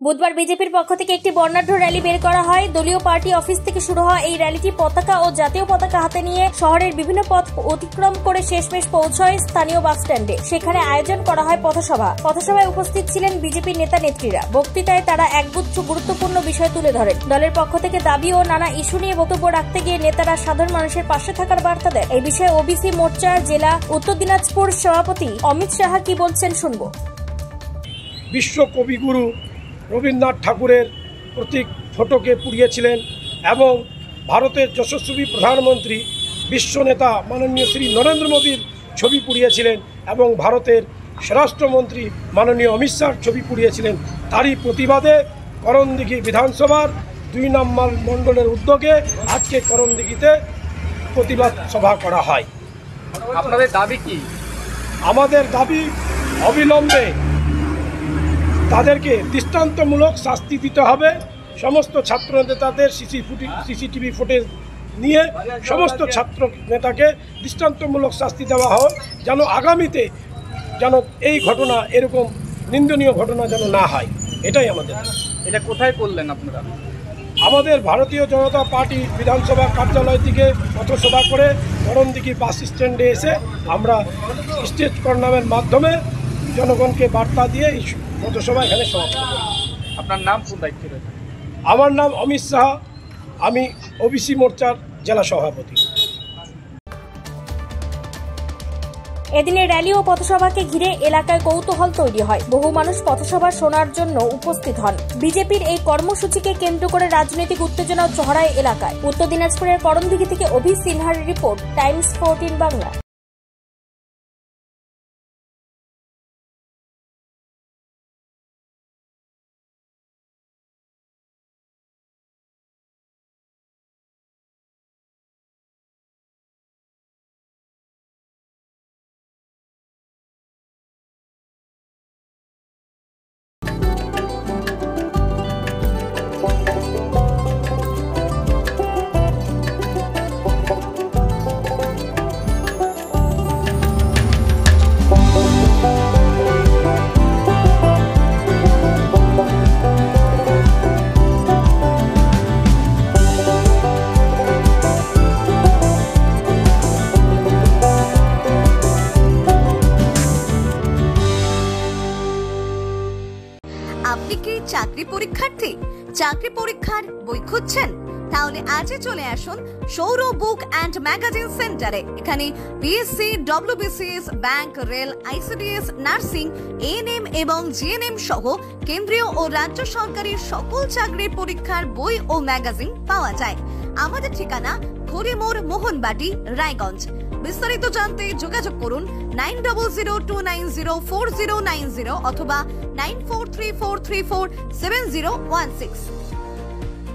বুধবার বিজেপির পক্ষ থেকে একটি বর্ণাঢ্য র্যালি বের করা হয়। দলীয় পার্টি অফিস থেকে শুরু হওয়া এই র্যালিটি পতাকা ও জাতীয় পতাকা হাতে নিয়ে শহরের বিভিন্ন পথ অতিক্রম করে শেষমেশ পৌঁছয় স্থানীয় বাসস্ট্যান্ডে। সেখানে আয়োজন করা হয় পথসভা। পথসভায় উপস্থিত ছিলেন বিজেপির নেতা নেত্রীরা। বক্তৃতায় তারা একগুচ্ছ গুরুত্বপূর্ণ বিষয় তুলে ধরেন। দলের পক্ষ থেকে দাবি ও নানা ইস্যু নিয়ে বক্তব্য রাখতে গিয়ে নেতারা সাধারণ মানুষের পাশে থাকার বার্তা দেন। এই বিষয়ে ওবিসি মোর্চার জেলা উত্তর দিনাজপুর সভাপতি অমিত সাহা কি বলছেন শুনব। বিশ্ব কবিগুরু রবীন্দ্রনাথ ঠাকুরের প্রতীক ফটোকে পুড়িয়েছিলেন এবং ভারতের যশস্বী প্রধানমন্ত্রী বিশ্বনেতা মাননীয় শ্রী নরেন্দ্র মোদীর ছবি পুড়িয়েছিলেন এবং ভারতের স্বরাষ্ট্রমন্ত্রী মাননীয় অমিত শাহর ছবি পুড়িয়েছিলেন। তারই প্রতিবাদে করণদিঘি বিধানসভার 2 নম্বর মণ্ডলের উদ্যোগে আজকে করণদিঘিতে প্রতিবাদ সভা করা হয়। আপনাদের দাবি কি? আমাদের দাবি অবিলম্বে তাদেরকে দৃষ্টান্তমূলক শাস্তি দিতে হবে। সমস্ত ছাত্র নেতাদের সিসিটিভি ফুটেজ নিয়ে সমস্ত ছাত্র নেতাকে দৃষ্টান্তমূলক শাস্তি দেওয়া হয়, যেন আগামীতে যেন এই ঘটনা, এরকম নিন্দনীয় ঘটনা যেন না হয়। এটাই আমাদের। এটা কোথায় করলেন আপনারা? আমাদের ভারতীয় জনতা পার্টি বিধানসভা কার্যালয় থেকে পথসভা করে করণদিঘি বাস স্ট্যান্ডে এসে আমরা স্টেজ প্রোগ্রামের মাধ্যমে জনগণকে বার্তা দিয়ে এই পথসভা এখানে সমাপ্ত করি। আপনার নাম, কোন দায়িত্বে রয়েছে? আমার নাম অমিত সাহা, আমি ওবিসি মোর্চার জেলা সভাপতি। এদিনের র্যালি ও পথসভাকে ঘিরে এলাকায় কৌতূহল তৈরি হয়। বহু মানুষ পথসভা শোনার জন্য উপস্থিত হন। বিজেপির এই কর্মসূচিকে কেন্দ্র করে রাজনৈতিক উত্তেজনা চড়ায় এলাকায়। উত্তর দিনাজপুরের করণদিঘি থেকে অভি সিনহার রিপোর্ট, টাইমস 14 বাংলা। আপনি কি চাকরি পরীক্ষার্থী? চাকরি পরীক্ষার বই খুঁজছেন? তাহলে আজই চলে আসুন সৌর বুক অ্যান্ড ম্যাগাজিন সেন্টারে। এখানে BSc, WBCS, bank, rail, ICDS, nursing, ANM এবং জিএনএম সহ কেন্দ্রীয় ও রাজ্য সরকারি সকল চাকরির পরীক্ষার বই ও ম্যাগাজিন পাওয়া যায়। আমাদের ঠিকানা খড়িমোড়, মোহনবাটি, রায়গঞ্জ। বিস্তারিত জানতে যোগাযোগ করুন 9002904090 অথবা 9434347016।